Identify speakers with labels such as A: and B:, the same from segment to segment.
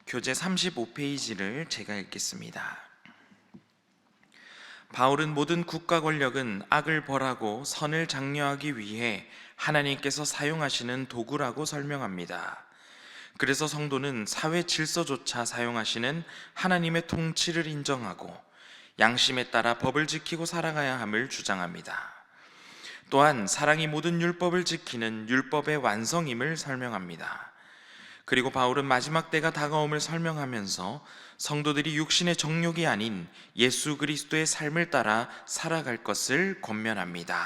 A: 교재 35페이지를 제가 읽겠습니다. 바울은 모든 국가 권력은 악을 벌하고 선을 장려하기 위해 하나님께서 사용하시는 도구라고 설명합니다. 그래서 성도는 사회 질서조차 사용하시는 하나님의 통치를 인정하고 양심에 따라 법을 지키고 살아가야 함을 주장합니다. 또한 사랑이 모든 율법을 지키는 율법의 완성임을 설명합니다. 그리고 바울은 마지막 때가 다가옴을 설명하면서 성도들이 육신의 정욕이 아닌 예수 그리스도의 삶을 따라 살아갈 것을 권면합니다.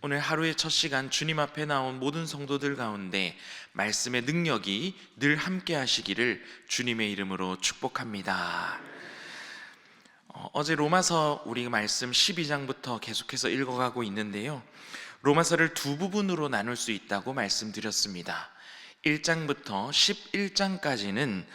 A: 오늘 하루의 첫 시간 주님 앞에 나온 모든 성도들 가운데 말씀의 능력이 늘 함께 하시기를 주님의 이름으로 축복합니다. 어제 로마서 우리 말씀 12장부터 계속해서 읽어가고 있는데요, 로마서를 두 부분으로 나눌 수 있다고 말씀드렸습니다. 1장부터 11장까지는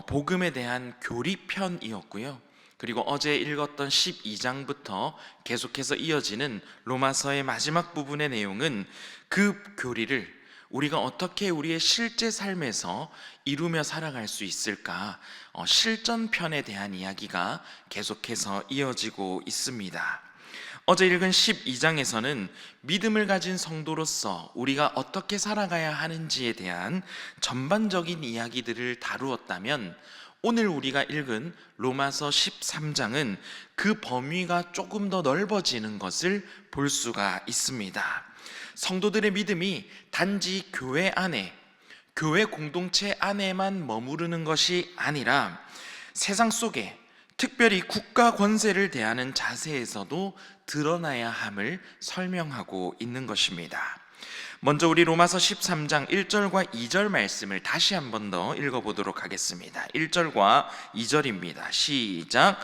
A: 복음에 대한 교리편이었고요, 그리고 어제 읽었던 12장부터 계속해서 이어지는 로마서의 마지막 부분의 내용은 그 교리를 우리가 어떻게 우리의 실제 삶에서 이루며 살아갈 수 있을까, 실전편에 대한 이야기가 계속해서 이어지고 있습니다. 어제 읽은 12장에서는 믿음을 가진 성도로서 우리가 어떻게 살아가야 하는지에 대한 전반적인 이야기들을 다루었다면, 오늘 우리가 읽은 로마서 13장은 그 범위가 조금 더 넓어지는 것을 볼 수가 있습니다. 성도들의 믿음이 단지 교회 안에, 교회 공동체 안에만 머무르는 것이 아니라 세상 속에, 특별히 국가 권세를 대하는 자세에서도 드러나야 함을 설명하고 있는 것입니다. 먼저 우리 로마서 13장 1절과 2절 말씀을 다시 한 번 더 읽어보도록 하겠습니다. 1절과 2절입니다. 시작.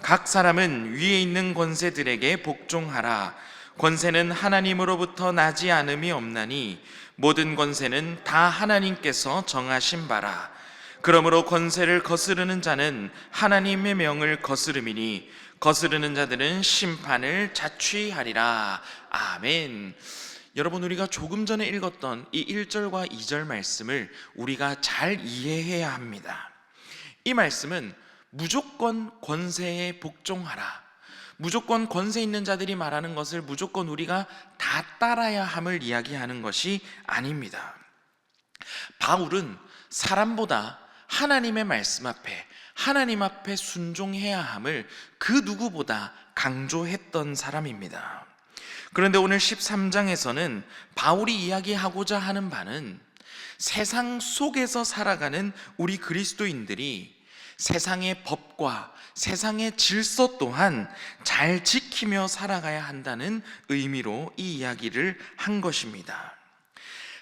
A: 각 사람은 위에 있는 권세들에게 복종하라. 권세는 하나님으로부터 나지 않음이 없나니 모든 권세는 다 하나님께서 정하신 바라. 그러므로 권세를 거스르는 자는 하나님의 명을 거스름이니 거스르는 자들은 심판을 자취하리라. 아멘. 여러분, 우리가 조금 전에 읽었던 이 1절과 2절 말씀을 우리가 잘 이해해야 합니다. 이 말씀은 무조건 권세에 복종하라, 무조건 권세 있는 자들이 말하는 것을 무조건 우리가 다 따라야 함을 이야기하는 것이 아닙니다. 바울은 사람보다 하나님의 말씀 앞에, 하나님 앞에 순종해야 함을 그 누구보다 강조했던 사람입니다. 그런데 오늘 13장에서는 바울이 이야기하고자 하는 바는 세상 속에서 살아가는 우리 그리스도인들이 세상의 법과 세상의 질서 또한 잘 지키며 살아가야 한다는 의미로 이 이야기를 한 것입니다.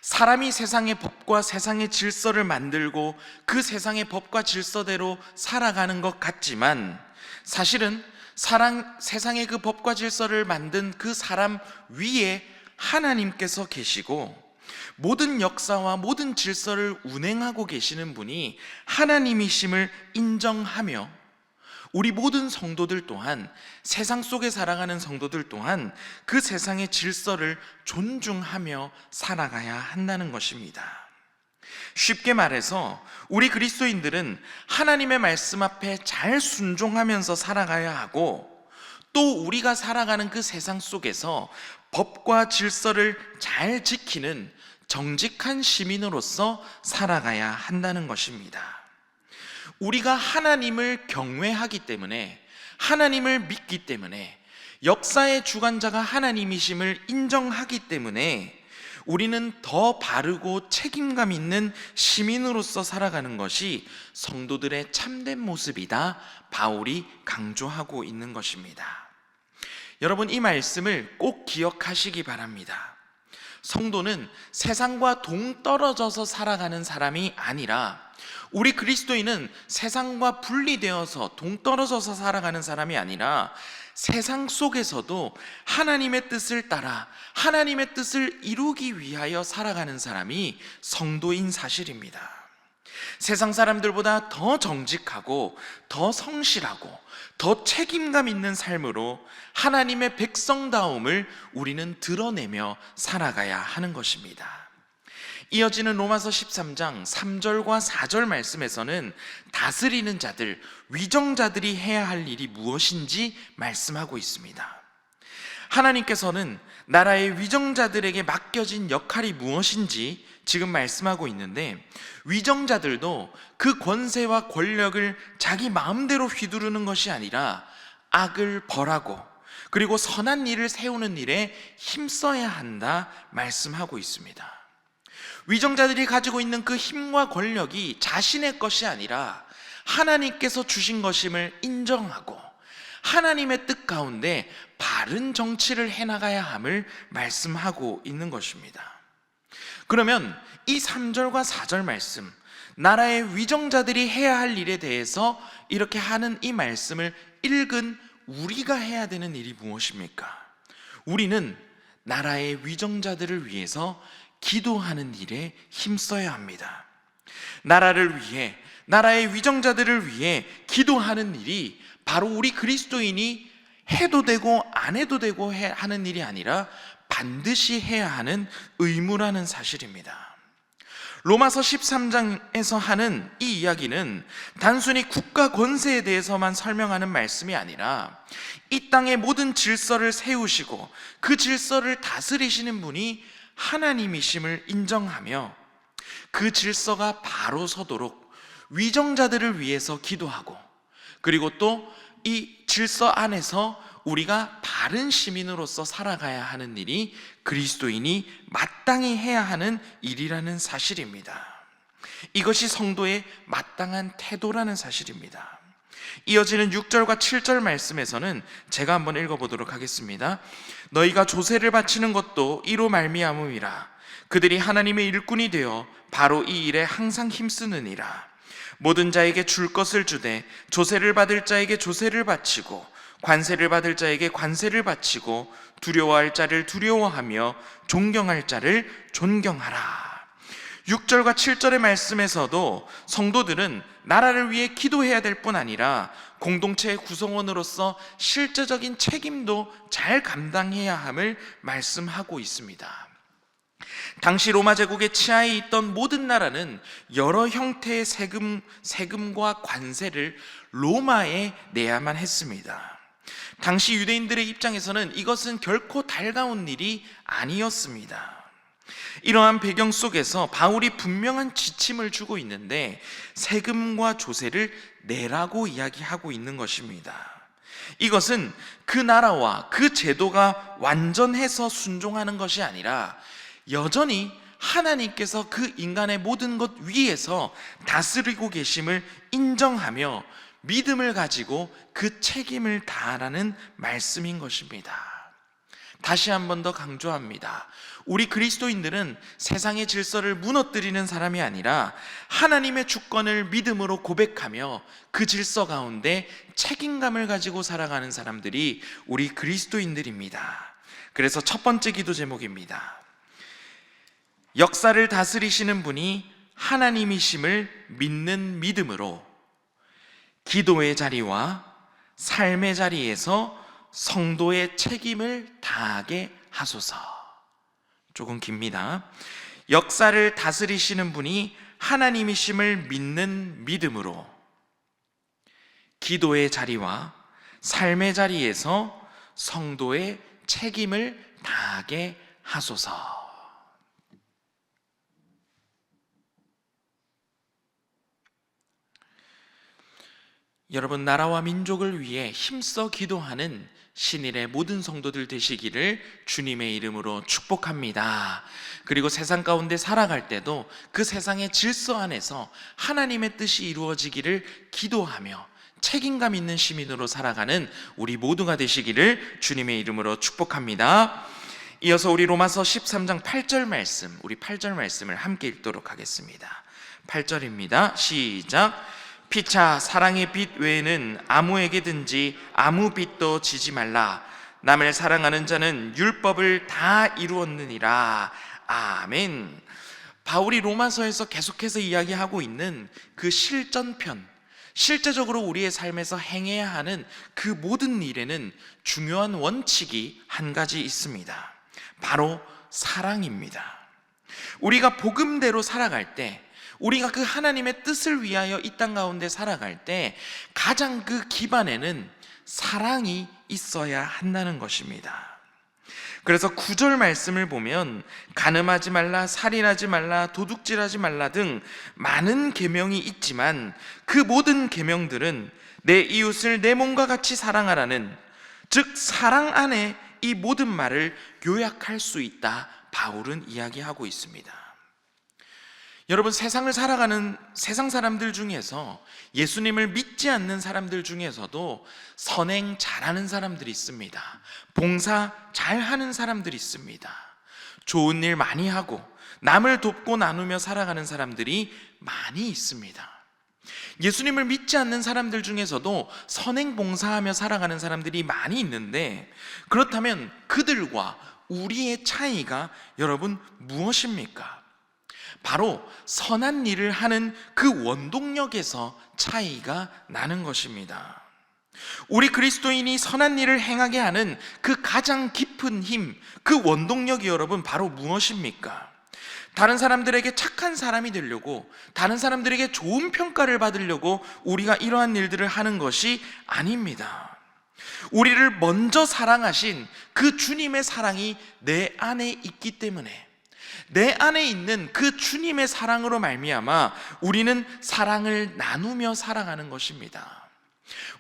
A: 사람이 세상의 법과 세상의 질서를 만들고 그 세상의 법과 질서대로 살아가는 것 같지만, 사실은 세상의 그 법과 질서를 만든 그 사람 위에 하나님께서 계시고 모든 역사와 모든 질서를 운행하고 계시는 분이 하나님이심을 인정하며, 우리 모든 성도들 또한, 세상 속에 살아가는 성도들 또한 그 세상의 질서를 존중하며 살아가야 한다는 것입니다. 쉽게 말해서 우리 그리스도인들은 하나님의 말씀 앞에 잘 순종하면서 살아가야 하고, 또 우리가 살아가는 그 세상 속에서 법과 질서를 잘 지키는 정직한 시민으로서 살아가야 한다는 것입니다. 우리가 하나님을 경외하기 때문에, 하나님을 믿기 때문에, 역사의 주관자가 하나님이심을 인정하기 때문에 우리는 더 바르고 책임감 있는 시민으로서 살아가는 것이 성도들의 참된 모습이다, 바울이 강조하고 있는 것입니다. 여러분, 이 말씀을 꼭 기억하시기 바랍니다. 성도는 세상과 동떨어져서 살아가는 사람이 아니라, 우리 그리스도인은 세상과 분리되어서 동떨어져서 살아가는 사람이 아니라 세상 속에서도 하나님의 뜻을 따라 하나님의 뜻을 이루기 위하여 살아가는 사람이 성도인 사실입니다. 세상 사람들보다 더 정직하고 더 성실하고 더 책임감 있는 삶으로 하나님의 백성다움을 우리는 드러내며 살아가야 하는 것입니다. 이어지는 로마서 13장 3절과 4절 말씀에서는 다스리는 자들, 위정자들이 해야 할 일이 무엇인지 말씀하고 있습니다. 하나님께서는 나라의 위정자들에게 맡겨진 역할이 무엇인지 지금 말씀하고 있는데, 위정자들도 그 권세와 권력을 자기 마음대로 휘두르는 것이 아니라 악을 벌하고 그리고 선한 일을 세우는 일에 힘써야 한다 말씀하고 있습니다. 위정자들이 가지고 있는 그 힘과 권력이 자신의 것이 아니라 하나님께서 주신 것임을 인정하고 하나님의 뜻 가운데 바른 정치를 해나가야 함을 말씀하고 있는 것입니다. 그러면 이 3절과 4절 말씀, 나라의 위정자들이 해야 할 일에 대해서 이렇게 하는 이 말씀을 읽은 우리가 해야 되는 일이 무엇입니까? 우리는 나라의 위정자들을 위해서 기도하는 일에 힘써야 합니다. 나라를 위해, 나라의 위정자들을 위해 기도하는 일이 바로 우리 그리스도인이 해도 되고 안 해도 되고 하는 일이 아니라 반드시 해야 하는 의무라는 사실입니다. 로마서 13장에서 하는 이 이야기는 단순히 국가 권세에 대해서만 설명하는 말씀이 아니라 이 땅의 모든 질서를 세우시고 그 질서를 다스리시는 분이 하나님이심을 인정하며 그 질서가 바로 서도록 위정자들을 위해서 기도하고, 그리고 또 이 질서 안에서 우리가 바른 시민으로서 살아가야 하는 일이 그리스도인이 마땅히 해야 하는 일이라는 사실입니다. 이것이 성도의 마땅한 태도라는 사실입니다. 이어지는 6절과 7절 말씀에서는 제가 한번 읽어보도록 하겠습니다. 너희가 조세를 바치는 것도 이로 말미암음이라. 그들이 하나님의 일꾼이 되어 바로 이 일에 항상 힘쓰느니라. 모든 자에게 줄 것을 주되 조세를 받을 자에게 조세를 바치고 관세를 받을 자에게 관세를 바치고 두려워할 자를 두려워하며 존경할 자를 존경하라. 6절과 7절의 말씀에서도 성도들은 나라를 위해 기도해야 될 뿐 아니라 공동체의 구성원으로서 실제적인 책임도 잘 감당해야 함을 말씀하고 있습니다. 당시 로마 제국의 치하에 있던 모든 나라는 여러 형태의 세금과 관세를 로마에 내야만 했습니다. 당시 유대인들의 입장에서는 이것은 결코 달가운 일이 아니었습니다. 이러한 배경 속에서 바울이 분명한 지침을 주고 있는데 세금과 조세를 내라고 이야기하고 있는 것입니다. 이것은 그 나라와 그 제도가 완전해서 순종하는 것이 아니라 여전히 하나님께서 그 인간의 모든 것 위에서 다스리고 계심을 인정하며 믿음을 가지고 그 책임을 다하라는 말씀인 것입니다. 다시 한 번 더 강조합니다. 우리 그리스도인들은 세상의 질서를 무너뜨리는 사람이 아니라 하나님의 주권을 믿음으로 고백하며 그 질서 가운데 책임감을 가지고 살아가는 사람들이 우리 그리스도인들입니다. 그래서 첫 번째 기도 제목입니다. 역사를 다스리시는 분이 하나님이심을 믿는 믿음으로 기도의 자리와 삶의 자리에서 성도의 책임을 다하게 하소서. 조금 깁니다. 역사를 다스리시는 분이 하나님이심을 믿는 믿음으로 기도의 자리와 삶의 자리에서 성도의 책임을 다하게 하소서. 여러분, 나라와 민족을 위해 힘써 기도하는 신일의 모든 성도들 되시기를 주님의 이름으로 축복합니다. 그리고 세상 가운데 살아갈 때도 그 세상의 질서 안에서 하나님의 뜻이 이루어지기를 기도하며 책임감 있는 시민으로 살아가는 우리 모두가 되시기를 주님의 이름으로 축복합니다. 이어서 우리 로마서 13장 8절 말씀, 우리 8절 말씀을 함께 읽도록 하겠습니다. 8절입니다. 시작. 피차 사랑의 빛 외에는 아무에게든지 아무 빛도 지지 말라. 남을 사랑하는 자는 율법을 다 이루었느니라. 아멘. 바울이 로마서에서 계속해서 이야기하고 있는 그 실전편, 실제적으로 우리의 삶에서 행해야 하는 그 모든 일에는 중요한 원칙이 한 가지 있습니다. 바로 사랑입니다. 우리가 복음대로 살아갈 때, 우리가 그 하나님의 뜻을 위하여 이 땅 가운데 살아갈 때 가장 그 기반에는 사랑이 있어야 한다는 것입니다. 그래서 9절 말씀을 보면 간음하지 말라, 살인하지 말라, 도둑질하지 말라 등 많은 계명이 있지만 그 모든 계명들은 내 이웃을 내 몸과 같이 사랑하라는, 즉 사랑 안에 이 모든 말을 요약할 수 있다, 바울은 이야기하고 있습니다. 여러분, 세상을 살아가는 세상 사람들 중에서, 예수님을 믿지 않는 사람들 중에서도 선행 잘하는 사람들이 있습니다. 봉사 잘하는 사람들이 있습니다. 좋은 일 많이 하고 남을 돕고 나누며 살아가는 사람들이 많이 있습니다. 예수님을 믿지 않는 사람들 중에서도 선행 봉사하며 살아가는 사람들이 많이 있는데, 그렇다면 그들과 우리의 차이가 여러분 무엇입니까? 바로 선한 일을 하는 그 원동력에서 차이가 나는 것입니다. 우리 그리스도인이 선한 일을 행하게 하는 그 가장 깊은 힘, 그 원동력이 여러분 바로 무엇입니까? 다른 사람들에게 착한 사람이 되려고, 다른 사람들에게 좋은 평가를 받으려고 우리가 이러한 일들을 하는 것이 아닙니다. 우리를 먼저 사랑하신 그 주님의 사랑이 내 안에 있기 때문에, 내 안에 있는 그 주님의 사랑으로 말미암아 우리는 사랑을 나누며 살아가는 것입니다.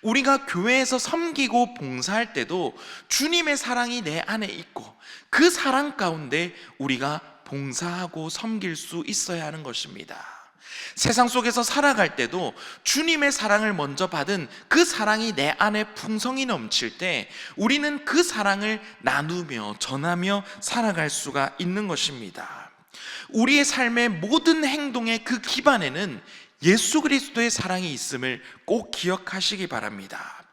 A: 우리가 교회에서 섬기고 봉사할 때도 주님의 사랑이 내 안에 있고 그 사랑 가운데 우리가 봉사하고 섬길 수 있어야 하는 것입니다. 세상 속에서 살아갈 때도 주님의 사랑을 먼저 받은 그 사랑이 내 안에 풍성이 넘칠 때 우리는 그 사랑을 나누며 전하며 살아갈 수가 있는 것입니다. 우리의 삶의 모든 행동의 그 기반에는 예수 그리스도의 사랑이 있음을 꼭 기억하시기 바랍니다.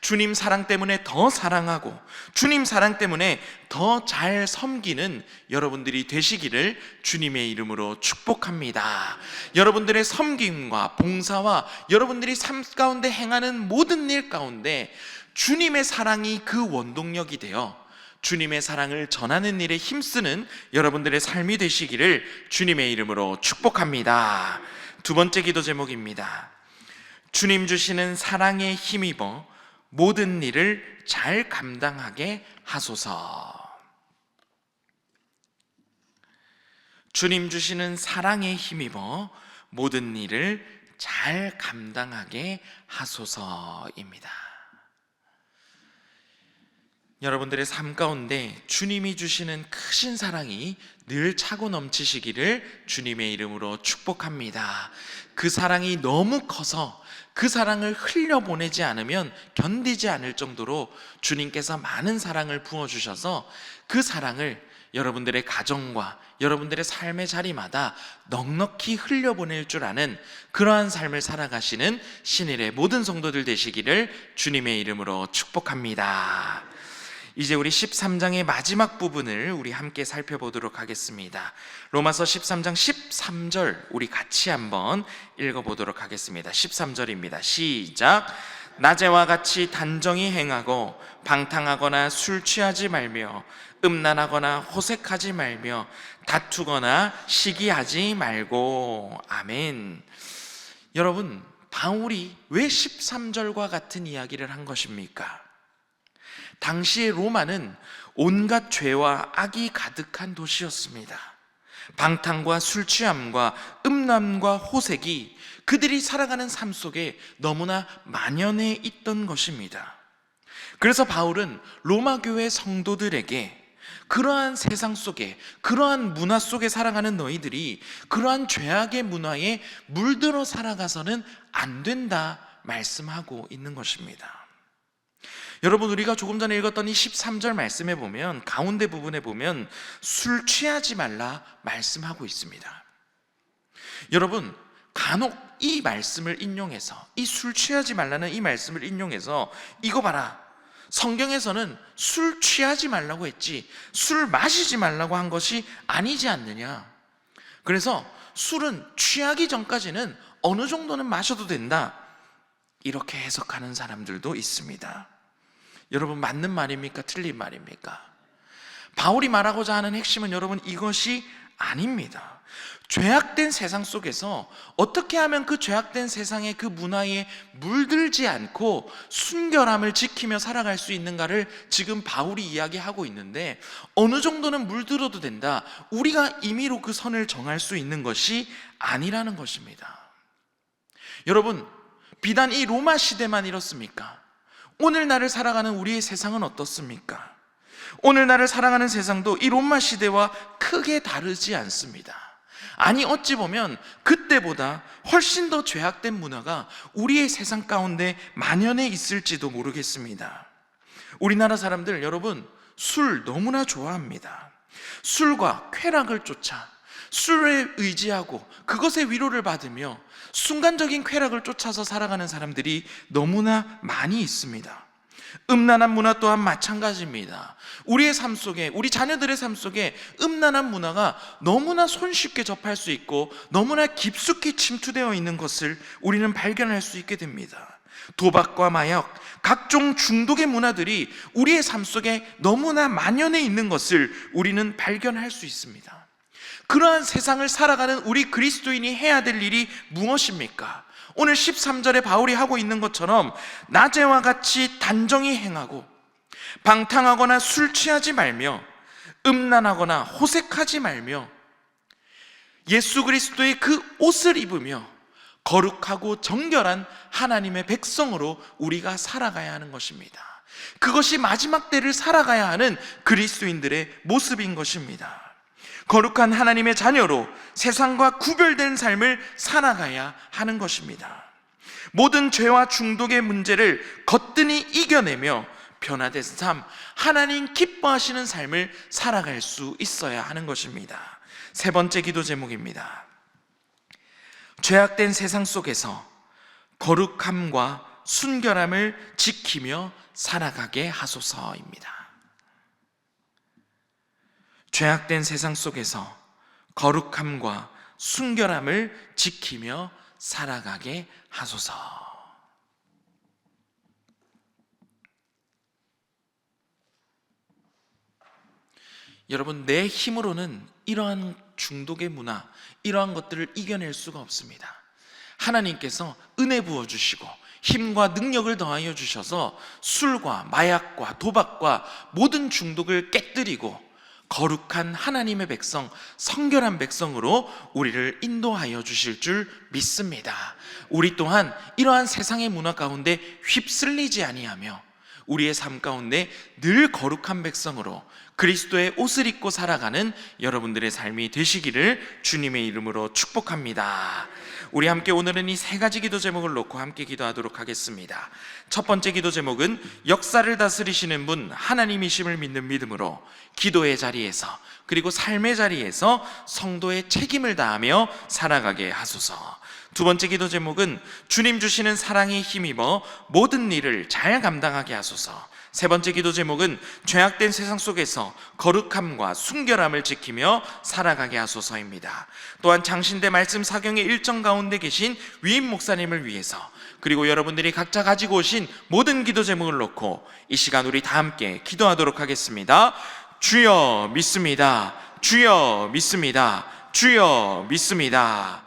A: 주님 사랑 때문에 더 사랑하고 주님 사랑 때문에 더 잘 섬기는 여러분들이 되시기를 주님의 이름으로 축복합니다. 여러분들의 섬김과 봉사와 여러분들이 삶 가운데 행하는 모든 일 가운데 주님의 사랑이 그 원동력이 되어 주님의 사랑을 전하는 일에 힘쓰는 여러분들의 삶이 되시기를 주님의 이름으로 축복합니다. 두 번째 기도 제목입니다. 주님 주시는 사랑에 힘입어 모든 일을 잘 감당하게 하소서. 주님 주시는 사랑에 힘입어 모든 일을 잘 감당하게 하소서입니다. 여러분들의 삶 가운데 주님이 주시는 크신 사랑이 늘 차고 넘치시기를 주님의 이름으로 축복합니다. 그 사랑이 너무 커서 그 사랑을 흘려보내지 않으면 견디지 않을 정도로 주님께서 많은 사랑을 부어주셔서 그 사랑을 여러분들의 가정과 여러분들의 삶의 자리마다 넉넉히 흘려보낼 줄 아는 그러한 삶을 살아가시는 신일의 모든 성도들 되시기를 주님의 이름으로 축복합니다. 이제 우리 13장의 마지막 부분을 우리 함께 살펴보도록 하겠습니다. 로마서 13장 13절 우리 같이 한번 읽어보도록 하겠습니다. 13절입니다. 시작. 낮에와 같이 단정히 행하고 방탕하거나 술 취하지 말며 음란하거나 호색하지 말며 다투거나 시기하지 말고. 아멘. 여러분, 바울이 왜 13절과 같은 이야기를 한 것입니까? 당시의 로마는 온갖 죄와 악이 가득한 도시였습니다. 방탕과 술 취함과 음란과 호색이 그들이 살아가는 삶 속에 너무나 만연해 있던 것입니다. 그래서 바울은 로마 교회 성도들에게 그러한 세상 속에, 그러한 문화 속에 살아가는 너희들이 그러한 죄악의 문화에 물들어 살아가서는 안 된다 말씀하고 있는 것입니다. 여러분, 우리가 조금 전에 읽었던 이 13절 말씀에 보면 가운데 부분에 보면 술 취하지 말라 말씀하고 있습니다. 여러분, 간혹 이 말씀을 인용해서, 이 술 취하지 말라는 이 말씀을 인용해서 이거 봐라, 성경에서는 술 취하지 말라고 했지 술 마시지 말라고 한 것이 아니지 않느냐, 그래서 술은 취하기 전까지는 어느 정도는 마셔도 된다, 이렇게 해석하는 사람들도 있습니다. 여러분, 맞는 말입니까? 틀린 말입니까? 바울이 말하고자 하는 핵심은 여러분 이것이 아닙니다. 죄악된 세상 속에서 어떻게 하면 그 죄악된 세상의 그 문화에 물들지 않고 순결함을 지키며 살아갈 수 있는가를 지금 바울이 이야기하고 있는데, 어느 정도는 물들어도 된다, 우리가 임의로 그 선을 정할 수 있는 것이 아니라는 것입니다. 여러분, 비단 이 로마 시대만 이렇습니까? 오늘날을 살아가는 우리의 세상은 어떻습니까? 오늘날을 살아가는 세상도 이 로마 시대와 크게 다르지 않습니다. 아니, 어찌 보면 그때보다 훨씬 더 죄악된 문화가 우리의 세상 가운데 만연해 있을지도 모르겠습니다. 우리나라 사람들, 여러분, 술 너무나 좋아합니다. 술과 쾌락을 쫓아 술에 의지하고 그것의 위로를 받으며 순간적인 쾌락을 쫓아서 살아가는 사람들이 너무나 많이 있습니다. 음란한 문화 또한 마찬가지입니다. 우리의 삶 속에, 우리 자녀들의 삶 속에 음란한 문화가 너무나 손쉽게 접할 수 있고 너무나 깊숙이 침투되어 있는 것을 우리는 발견할 수 있게 됩니다. 도박과 마약, 각종 중독의 문화들이 우리의 삶 속에 너무나 만연해 있는 것을 우리는 발견할 수 있습니다. 그러한 세상을 살아가는 우리 그리스도인이 해야 될 일이 무엇입니까? 오늘 13절에 바울이 하고 있는 것처럼 낮에와 같이 단정히 행하고 방탕하거나 술 취하지 말며 음란하거나 호색하지 말며 예수 그리스도의 그 옷을 입으며 거룩하고 정결한 하나님의 백성으로 우리가 살아가야 하는 것입니다. 그것이 마지막 때를 살아가야 하는 그리스도인들의 모습인 것입니다. 거룩한 하나님의 자녀로 세상과 구별된 삶을 살아가야 하는 것입니다. 모든 죄와 중독의 문제를 거뜬히 이겨내며 변화된 삶, 하나님 기뻐하시는 삶을 살아갈 수 있어야 하는 것입니다. 세 번째 기도 제목입니다. 죄악된 세상 속에서 거룩함과 순결함을 지키며 살아가게 하소서입니다. 죄악된 세상 속에서 거룩함과 순결함을 지키며 살아가게 하소서. 여러분, 내 힘으로는 이러한 중독의 문화, 이러한 것들을 이겨낼 수가 없습니다. 하나님께서 은혜 부어주시고 힘과 능력을 더하여 주셔서 술과 마약과 도박과 모든 중독을 깨뜨리고 거룩한 하나님의 백성, 성결한 백성으로 우리를 인도하여 주실 줄 믿습니다. 우리 또한 이러한 세상의 문화 가운데 휩쓸리지 아니하며 우리의 삶 가운데 늘 거룩한 백성으로 그리스도의 옷을 입고 살아가는 여러분들의 삶이 되시기를 주님의 이름으로 축복합니다. 우리 함께 오늘은 이 세 가지 기도 제목을 놓고 함께 기도하도록 하겠습니다. 첫 번째 기도 제목은 역사를 다스리시는 분 하나님이심을 믿는 믿음으로 기도의 자리에서 그리고 삶의 자리에서 성도의 책임을 다하며 살아가게 하소서. 두 번째 기도 제목은 주님 주시는 사랑에 힘입어 모든 일을 잘 감당하게 하소서. 세 번째 기도 제목은 죄악된 세상 속에서 거룩함과 순결함을 지키며 살아가게 하소서입니다. 또한 장신대 말씀 사경의 일정 가운데 계신 위임 목사님을 위해서, 그리고 여러분들이 각자 가지고 오신 모든 기도 제목을 놓고 이 시간 우리 다 함께 기도하도록 하겠습니다. 주여 믿습니다. 주여 믿습니다. 주여 믿습니다.